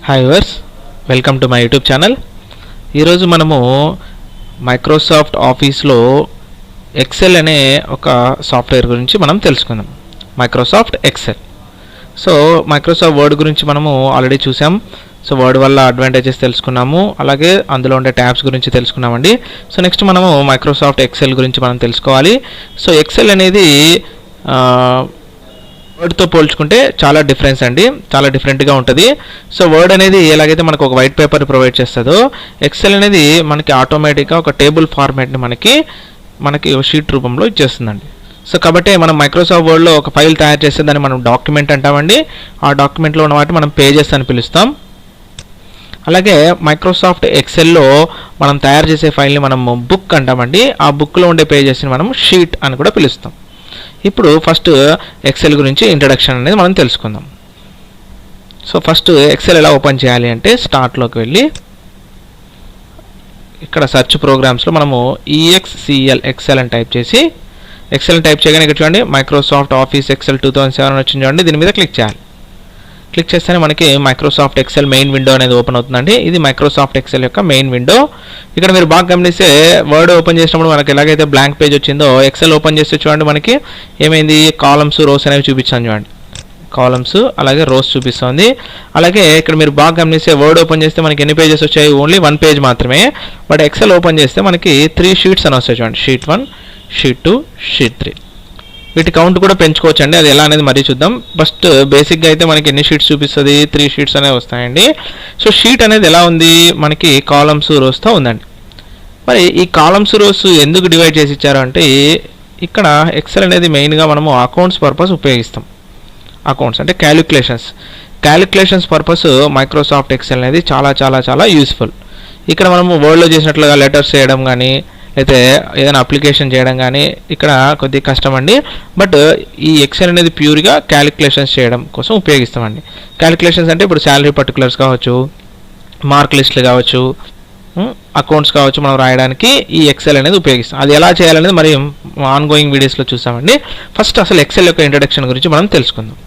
Hi viewers, welcome to my YouTube channel. ఈరోజు మనము Microsoft ఆఫీస్లో ఎక్సెల్ అనే ఒక సాఫ్ట్వేర్ గురించి మనం తెలుసుకుందాం. Microsoft Excel. So Microsoft word గురించి మనము ఆల్రెడీ చూసాం. సో వర్డ్ వల్ల అడ్వాంటేజెస్ తెలుసుకున్నాము, అలాగే అందులో ఉండే ట్యాబ్స్ గురించి తెలుసుకున్నామండి. సో నెక్స్ట్ మనము మైక్రోసాఫ్ట్ ఎక్సెల్ గురించి మనం తెలుసుకోవాలి. సో ఎక్సెల్ అనేది వర్డ్తో పోల్చుకుంటే చాలా డిఫరెన్స్ అండి, చాలా డిఫరెంట్గా ఉంటుంది. సో వర్డ్ అనేది ఎలాగైతే మనకు ఒక వైట్ పేపర్ ప్రొవైడ్ చేస్తుందో, ఎక్సెల్ అనేది మనకి ఆటోమేటిక్గా ఒక టేబుల్ ఫార్మాట్ని మనకి షీట్ రూపంలో ఇచ్చేస్తుందండి. సో కాబట్టి మనం మైక్రోసాఫ్ట్ వర్డ్లో ఒక ఫైల్ తయారు చేస్తే దాన్ని మనం డాక్యుమెంట్ అంటామండి. ఆ డాక్యుమెంట్లో ఉన్న వాటిని మనం పేజెస్ అని పిలుస్తాం. అలాగే మైక్రోసాఫ్ట్ ఎక్సెల్లో మనం తయారు చేసే ఫైల్ని మనం బుక్ అంటామండి. ఆ బుక్లో ఉండే పేజెస్ని మనం షీట్ అని కూడా పిలుస్తాం. ఇప్పుడు ఫస్ట్ ఎక్సెల్ గురించి ఇంట్రడక్షన్ అనేది మనం తెలుసుకుందాం. సో ఫస్ట్ ఎక్సెల్ ఎలా ఓపెన్ చేయాలి అంటే, స్టార్ట్లోకి వెళ్ళి ఇక్కడ సెర్చ్ ప్రోగ్రామ్స్లో మనము ఎక్సెల్ అని టైప్ చేసి, ఎక్సెల్ టైప్ చేయగానే ఇక్కడ చూడండి మైక్రోసాఫ్ట్ ఆఫీస్ ఎక్సెల్ 2007 వచ్చింది చూడండి. దీని మీద క్లిక్ చేయాలి. క్లిక్ చేస్తేనే మనకి మైక్రోసాఫ్ట్ ఎక్సెల్ మెయిన్ విండో అనేది ఓపెన్ అవుతుందండి. ఇది మైక్రోసాఫ్ట్ ఎక్సెల్ యొక్క మెయిన్ విండో. ఇక్కడ మీరు బాగా గమనిస్తే వర్డ్ ఓపెన్ చేసినప్పుడు మనకి ఎలాగైతే బ్లాంక్ పేజ్ వచ్చిందో, ఎక్సెల్ ఓపెన్ చేస్తే చూడండి మనకి ఏమైంది, కాలమ్స్ రోస్ అనేవి చూపించాను చూడండి. కాలమ్స్ అలాగే రోస్ చూపిస్తుంది. అలాగే ఇక్కడ మీరు బాగా గమనిస్తే వర్డ్ ఓపెన్ చేస్తే మనకి ఎన్ని పేజెస్ వచ్చాయి, ఓన్లీ 1 పేజ్ మాత్రమే. బట్ ఎక్సెల్ ఓపెన్ చేస్తే మనకి 3 షీట్స్ అని వస్తాయి చూడండి. Sheet 1, sheet 2, sheet 3. వీటి కౌంట్ కూడా పెంచుకోవచ్చు అండి, అది ఎలా అనేది మరీ చూద్దాం. ఫస్ట్ బేసిక్గా అయితే మనకి ఎన్ని షీట్స్ చూపిస్తుంది, 3 షీట్స్ అనేవి వస్తాయండి. సో షీట్ అనేది ఎలా ఉంది, మనకి కాలమ్స్ రోస్తో ఉందండి. మరి ఈ కాలమ్స్ రోస్ ఎందుకు డివైడ్ చేసి ఇచ్చారు అంటే, ఇక్కడ ఎక్సెల్ అనేది మెయిన్గా మనము అకౌంట్స్ పర్పస్ ఉపయోగిస్తాం. అకౌంట్స్ అంటే క్యాలిక్యులేషన్స్ పర్పస్ మైక్రోసాఫ్ట్ ఎక్సెల్ అనేది చాలా చాలా చాలా యూస్ఫుల్. ఇక్కడ మనము వర్డ్లో చేసినట్లుగా లెటర్స్ చేయడం కానీ, అయితే ఏదైనా అప్లికేషన్ చేయడం కానీ ఇక్కడ కొద్దిగా కష్టం అండి. బట్ ఈ ఎక్సెల్ అనేది ప్యూర్గా క్యాలిక్యులేషన్స్ చేయడం కోసం ఉపయోగిస్తామండి. క్యాలిక్యులేషన్స్ అంటే ఇప్పుడు శాలరీ పర్టికులర్స్ కావచ్చు, మార్క్ లిస్టులు కావచ్చు, అకౌంట్స్ కావచ్చు, మనం రాయడానికి ఈ ఎక్సెల్ అనేది ఉపయోగిస్తాం. అది ఎలా చేయాలనేది మరి ఆన్గోయింగ్ వీడియోస్లో చూసామండి. ఫస్ట్ అసలు ఎక్సెల్ యొక్క ఇంట్రడక్షన్ గురించి మనం తెలుసుకుందాం.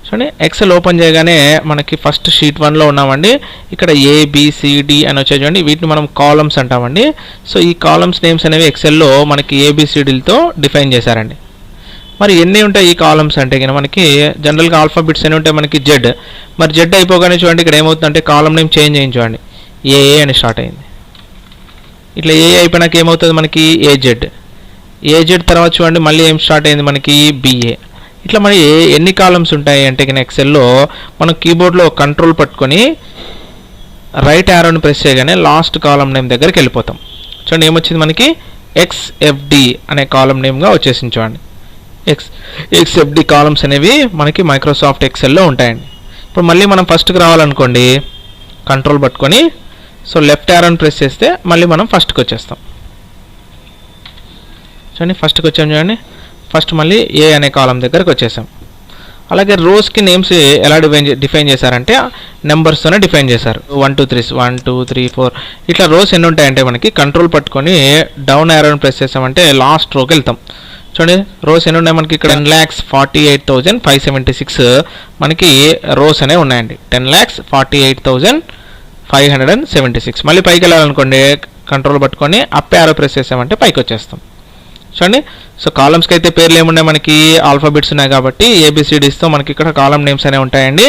చూడండి, ఎక్సెల్ ఓపెన్ చేయగానే మనకి ఫస్ట్ షీట్ 1లో ఉన్నామండి. ఇక్కడ ABCD అని వచ్చాయి చూడండి. వీటిని మనం కాలమ్స్ అంటామండి. సో ఈ కాలమ్స్ నేమ్స్ అనేవి ఎక్సెల్లో మనకి ABCDలతో డిఫైన్ చేశారండి. మరి ఎన్ని ఉంటాయి ఈ కాలమ్స్ అంటే కనుక మనకి జనరల్గా ఆల్ఫాబెట్స్ ఎన్ని ఉంటాయి, మనకి జెడ్. మరి జెడ్ అయిపోగానే చూడండి ఇక్కడ ఏమవుతుందంటే కాలమ్ నేమ్ చేంజ్ అయ్యింది చూడండి, AA అని స్టార్ట్ అయింది. ఇట్లా AA అయిపోయినాక ఏమవుతుంది మనకి AZ తర్వాత చూడండి మళ్ళీ ఏం స్టార్ట్ అయింది మనకి BA. ఇట్లా మరి ఎన్ని కాలమ్స్ ఉంటాయి అంటే కనుక ఎక్సెల్లో మనం కీబోర్డ్లో కంట్రోల్ పట్టుకొని రైట్ యారోని ప్రెస్ చేయగానే లాస్ట్ కాలమ్ నేమ్ దగ్గరికి వెళ్ళిపోతాం. చూడండి ఏమొచ్చింది మనకి XFD అనే కాలమ్ నేమ్గా వచ్చేసింది చూడండి. XFD కాలమ్స్ అనేవి మనకి మైక్రోసాఫ్ట్ ఎక్సెల్లో ఉంటాయండి. ఇప్పుడు మళ్ళీ మనం ఫస్ట్కి రావాలనుకోండి, కంట్రోల్ పట్టుకొని సో లెఫ్ట్ యారోని ప్రెస్ చేస్తే మళ్ళీ మనం ఫస్ట్కి వచ్చేస్తాం. చూడండి ఫస్ట్కి వచ్చాం చూడండి. ఫస్ట్ మళ్ళీ A అనే కాలం దగ్గరకు వచ్చేసాం. అలాగే రోస్కి నేమ్స్ ఎలా డిఫైన్ చేశారంటే నెంబర్స్తోనే డిఫైన్ చేశారు. 1 2 3 1 2 3 4 ఇట్లా రోస్ ఎన్ని ఉంటాయంటే మనకి కంట్రోల్ పట్టుకొని డౌన్ యారోని ప్రెస్ చేసామంటే లాస్ట్ రోకి వెళ్తాం. చూడండి రోస్ ఎన్ని ఉన్నాయి మనకి ఇక్కడ 10,48,576 మనకి రోస్ అనేవి ఉన్నాయండి. 10,48,576. మళ్ళీ పైకి వెళ్ళాలనుకోండి కంట్రోల్ పట్టుకొని అప్ యారో ప్రెస్ చేసామంటే పైకి వచ్చేస్తాం. చూడండి సో కాలమ్స్కి అయితే పేర్లు ఏమున్నాయి మనకి ఆల్ఫాబెట్స్ ఉన్నాయి కాబట్టి ABCDస్తో మనకి ఇక్కడ కాలమ్ నేమ్స్ అనేవి ఉంటాయండి.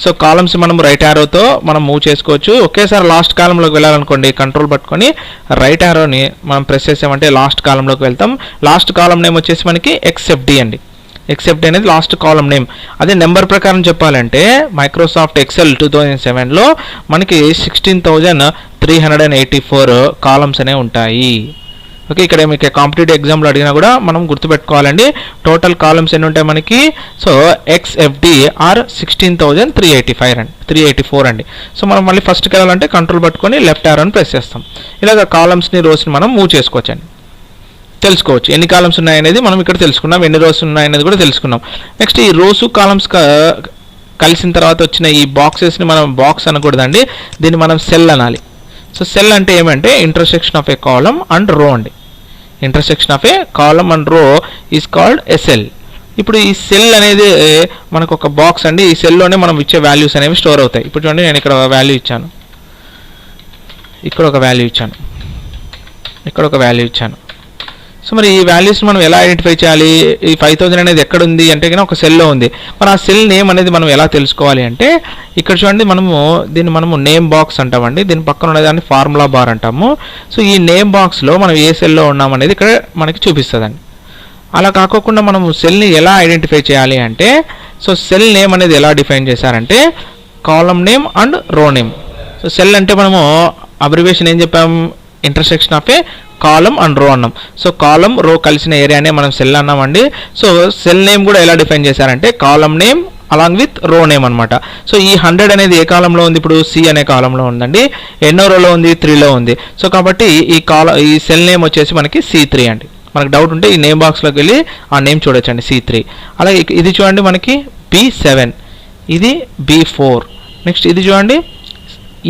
సో కాలమ్స్ మనం రైట్ యారోతో మనం మూవ్ చేసుకోవచ్చు. ఒకేసారి లాస్ట్ కాలంలోకి వెళ్ళాలనుకోండి కంట్రోల్ పట్టుకొని రైట్ యారోని మనం ప్రెస్ చేసామంటే లాస్ట్ కాలంలోకి వెళ్తాం. లాస్ట్ కాలం నేమ్ వచ్చేసి మనకి XFD అండి. XFD అనేది లాస్ట్ కాలం నేమ్. అదే నెంబర్ ప్రకారం చెప్పాలంటే మైక్రోసాఫ్ట్ ఎక్సెల్ 2007లో మనకి 16,384 కాలమ్స్ అనేవి ఉంటాయి. ఓకే, ఇక్కడ మీకు కాంపిటేటివ్ ఎగ్జామ్లో అడిగినా కూడా మనం గుర్తుపెట్టుకోవాలండి టోటల్ కాలమ్స్ ఎన్ని ఉంటాయి మనకి. సో XFD ఆర్ 16,384 అండి. సో మనం మళ్ళీ ఫస్ట్కి వెళ్ళాలంటే కంట్రోల్ పట్టుకొని లెఫ్ట్ యారోని ప్రెస్ చేస్తాం. ఇలాగ కాలమ్స్ని రోస్ని మనం మూవ్ చేసుకోవచ్చండి, తెలుసుకోవచ్చు. ఎన్ని కాలమ్స్ ఉన్నాయనేది మనం ఇక్కడ తెలుసుకున్నాం, ఎన్ని రోస్ ఉన్నాయనేది కూడా తెలుసుకున్నాం. నెక్స్ట్ ఈ రోసు కాలమ్స్ కలిసిన తర్వాత వచ్చిన ఈ బాక్సెస్ని మనం బాక్స్ అనకూడదండి, దీన్ని మనం సెల్ అనాలి. సో సెల్ అంటే ఏమంటే intersection of A column and రో అండి. Intersection of A column and రో ఈజ్ కాల్డ్ ఎ సెల్. ఇప్పుడు ఈ సెల్ అనేది మనకు ఒక బాక్స్ అండి. ఈ సెల్లోనే మనం ఇచ్చే వాల్యూస్ అనేవి స్టోర్ అవుతాయి. ఇప్పుడు చూడండి, నేను ఇక్కడ వాల్యూ ఇచ్చాను, ఇక్కడ ఒక వాల్యూ ఇచ్చాను, ఇక్కడ ఒక వాల్యూ ఇచ్చాను. సో మరి ఈ వాల్యూస్ మనం ఎలా ఐడెంటిఫై చేయాలి? ఈ 5000 అనేది ఎక్కడ ఉంది అంటే కనుక ఒక సెల్లో ఉంది. మరి ఆ సెల్ నేమ్ అనేది మనం ఎలా తెలుసుకోవాలి అంటే ఇక్కడ చూడండి, దీన్ని నేమ్ బాక్స్ అంటామండి. దీని పక్కన ఉన్నదాన్ని ఫార్ములా బార్ అంటాము. సో ఈ నేమ్ బాక్స్లో మనం ఏ సెల్లో ఉన్నామనేది ఇక్కడ మనకి చూపిస్తుందండి. అలా కాకుండా మనము సెల్ని ఎలా ఐడెంటిఫై చేయాలి అంటే, సో సెల్ నేమ్ అనేది ఎలా డిఫైన్ చేశారంటే కాలమ్ నేమ్ అండ్ రో నేమ్. సో సెల్ అంటే మనము అబ్రివేషన్ ఏం చెప్పాం? Intersection of A column and రో అన్నాం. సో కాలమ్ రో కలిసిన ఏరియానే మనం సెల్ అన్నామండి. సో సెల్ నేమ్ కూడా ఎలా డిఫైన్ చేశారంటే కాలమ్ నేమ్ అలాంగ్ విత్ రో నేమ్ అనమాట. సో ఈ 100 అనేది ఏ కాలంలో ఉంది? ఇప్పుడు సి అనే కాలంలో ఉందండి. ఎన్నో రోలో ఉంది? 3లో ఉంది. సో కాబట్టి ఈ సెల్ నేమ్ వచ్చేసి మనకి C3 అండి. మనకు డౌట్ ఉంటే ఈ నేమ్ బాక్స్లోకి వెళ్ళి ఆ నేమ్ చూడొచ్చండి, C3. అలాగే ఇది చూడండి మనకి B7, ఇది B4, నెక్స్ట్ ఇది చూడండి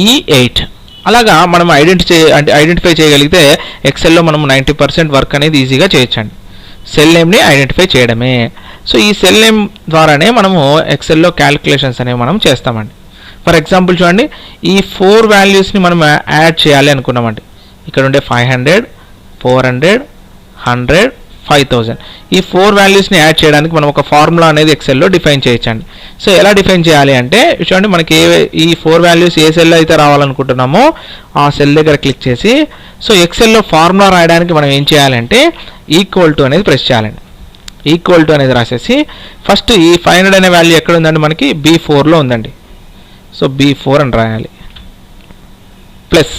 E8. అలాగా మనం ఐడెంటిఫై చేయగలిగితే ఎక్సెల్లో మనం 90% వర్క్ అనేది ఈజీగా చేయొచ్చండి, సెల్ నేమ్ని ఐడెంటిఫై చేయడమే. సో ఈ సెల్ నేమ్ ద్వారానే మనము ఎక్సెల్లో క్యాలిక్యులేషన్స్ అనేవి మనం చేస్తామండి. ఫర్ ఎగ్జాంపుల్ చూడండి, ఈ 4 వాల్యూస్ని మనం యాడ్ చేయాలి అనుకున్నామండి. ఇక్కడ ఉండే 500, 400, 100, 5000 ఈ 4 వాల్యూస్ని యాడ్ చేయడానికి మనం ఒక ఫార్ములా అనేది ఎక్సెల్లో డిఫైన్ చేయొచ్చండి. సో ఎలా డిఫైన్ చేయాలి అంటే చూడండి, మనకి ఈ 4 వాల్యూస్ ఏ సెల్లో అయితే రావాలనుకుంటున్నామో ఆ సెల్ దగ్గర క్లిక్ చేసి, సో ఎక్సెల్లో ఫార్ములా రాయడానికి మనం ఏం చేయాలంటే ఈక్వల్ టు అనేది ప్రెస్ చేయాలండి. ఈక్వల్ టు అనేది రాసేసి ఫస్ట్ ఈ 500 అనే వాల్యూ ఎక్కడ ఉందండి? మనకి B4లో ఉందండి. సో B4 అని రాయాలి. ప్లస్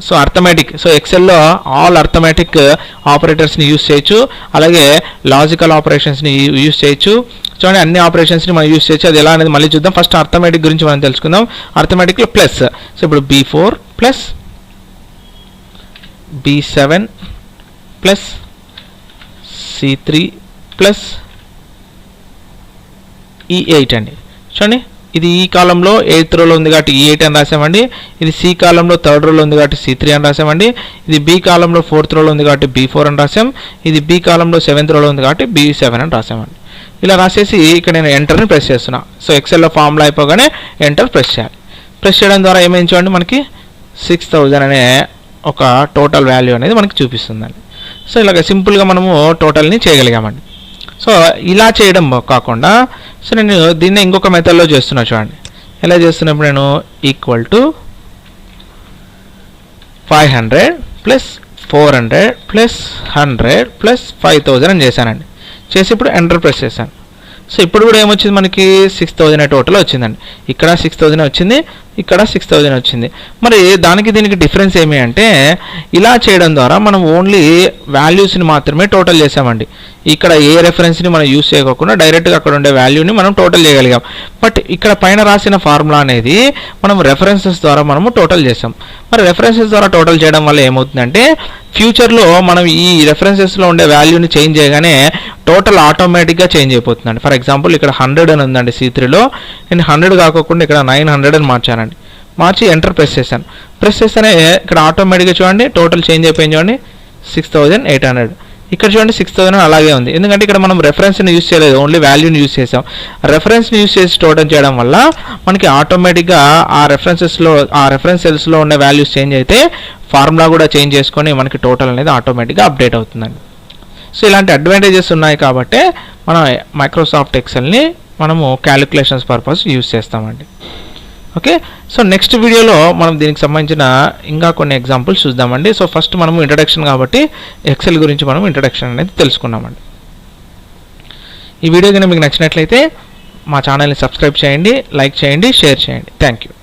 సో అర్థమెటిక్, సో ఎక్సెల్లో ఆల్ అర్థమెటిక్ ఆపరేటర్స్ని యూస్ చేయొచ్చు, అలాగే లాజికల్ ఆపరేషన్స్ని యూస్ చేయొచ్చు. చూడండి, అన్ని ఆపరేషన్స్ని మనం యూస్ చేయొచ్చు. అది ఎలా అనేది మళ్ళీ చూద్దాం. ఫస్ట్ అర్థమెటిక్ గురించి మనం తెలుసుకుందాం. అర్థమెటిక్లో ప్లస్, సో ఇప్పుడు B4 plus B7 plus C3 plus E8 అండి. చూడండి, ఇది ఈ కాలంలో 8th రోలో ఉంది కాబట్టి E8 అని రాసామండి. ఇది సి కాలంలో 3rd రోలో ఉంది కాబట్టి C3 అని రాసామండి. ఇది బి కాలంలో 4th రోలో ఉంది కాబట్టి B4 అని రాసాం. ఇది బి కాలంలో 7th రోలో ఉంది కాబట్టి B7 అని రాసామండి. ఇలా రాసేసి ఇక్కడ నేను ఎంటర్ని ప్రెస్ చేస్తున్నా. సో ఎక్సెల్లో ఫార్ములా అయిపోగానే ఎంటర్ ప్రెస్ చేయాలి. ప్రెస్ చేయడం ద్వారా ఏమైంది చూడండి, మనకి 6000 అనే ఒక టోటల్ వాల్యూ అనేది మనకి చూపిస్తుందండి. సో ఇలాగ సింపుల్గా మనము టోటల్ని చేయగలిగామండి. సో ఇలా చేయడం కాకుండా సో నేను దీన్ని ఇంకొక మెథడ్లో చేస్తున్నా. చూడండి ఎలా చేస్తున్నప్పుడు నేను equal to 500 plus 400 plus 100 plus 5000 అని చేశానండి. చేసి ఇప్పుడు ఎంటర్ ప్రెస్ చేశాను. సో ఇప్పుడు కూడా ఏమొచ్చింది మనకి 6000 టోటల్ వచ్చిందండి. ఇక్కడ 6000 వచ్చింది, ఇక్కడ 6000 వచ్చింది. మరి దానికి దీనికి డిఫరెన్స్ ఏమి అంటే ఇలా చేయడం ద్వారా మనం ఓన్లీ వాల్యూస్ని మాత్రమే టోటల్ చేసామండి. ఇక్కడ ఏ రెఫరెన్స్ని మనం యూస్ చేయకుండా డైరెక్ట్గా అక్కడ ఉండే వాల్యూని మనం టోటల్ చేయగలిగాం. బట్ ఇక్కడ పైన రాసిన ఫార్ములా అనేది మనం రెఫరెన్సెస్ ద్వారా మనము టోటల్ చేసాం. మరి రెఫరెన్సెస్ ద్వారా టోటల్ చేయడం వల్ల ఏమవుతుందంటే ఫ్యూచర్లో మనం ఈ రెఫరెన్సెస్లో ఉండే వాల్యూని చేంజ్ చేయగానే టోటల్ ఆటోమేటిక్గా చేంజ్ అయిపోతుందండి. ఫర్ ఎగ్జాంపుల్ ఇక్కడ 100 అని ఉందండి C3లో, నేను 100 కాకుండా ఇక్కడ 900 అని మార్చానండి. మార్చి ఎంటర్ ప్రెస్ చేశాను. ప్రెస్ చేస్తేనే ఇక్కడ ఆటోమేటిక్గా చూడండి టోటల్ చేంజ్ అయిపోయింది. చూడండి 6800. ఇక్కడ చూడండి 6000 అలాగే ఉంది. ఎందుకంటే ఇక్కడ మనం రెఫరెన్స్ని యూస్ చేయలేదు, ఓన్లీ వాల్యూని యూస్ చేసాం. రెఫరెన్స్ని యూస్ చేసి టోటల్ చేయడం వల్ల మనకి ఆటోమేటిక్గా ఆ రెఫరెన్స్ సెల్స్లో ఉన్న వాల్యూస్ చేంజ్ అయితే ఫార్ములా కూడా చేంజ్ చేసుకొని మనకి టోటల్ అనేది ఆటోమేటిక్గా అప్డేట్ అవుతుందండి. సో ఇలాంటి అడ్వాంటేజెస్ ఉన్నాయి కాబట్టి మనం మైక్రోసాఫ్ట్ ఎక్సెల్ని మనము క్యాలిక్యులేషన్స్ పర్పస్ యూస్ చేస్తామండి. ఓకే, సో నెక్స్ట్ వీడియోలో మనం దీనికి సంబంధించిన ఇంకా కొన్ని ఎగ్జాంపుల్స్ చూద్దామండి. సో ఫస్ట్ మనము ఇంట్రడక్షన్ కాబట్టి ఎక్సెల్ గురించి మనం ఇంట్రడక్షన్ అనేది తెలుసుకున్నామండి. ఈ వీడియో కనుక మీకు నచ్చినట్లయితే మా ఛానల్ని సబ్స్క్రైబ్ చేయండి, లైక్ చేయండి, షేర్ చేయండి. Thank you.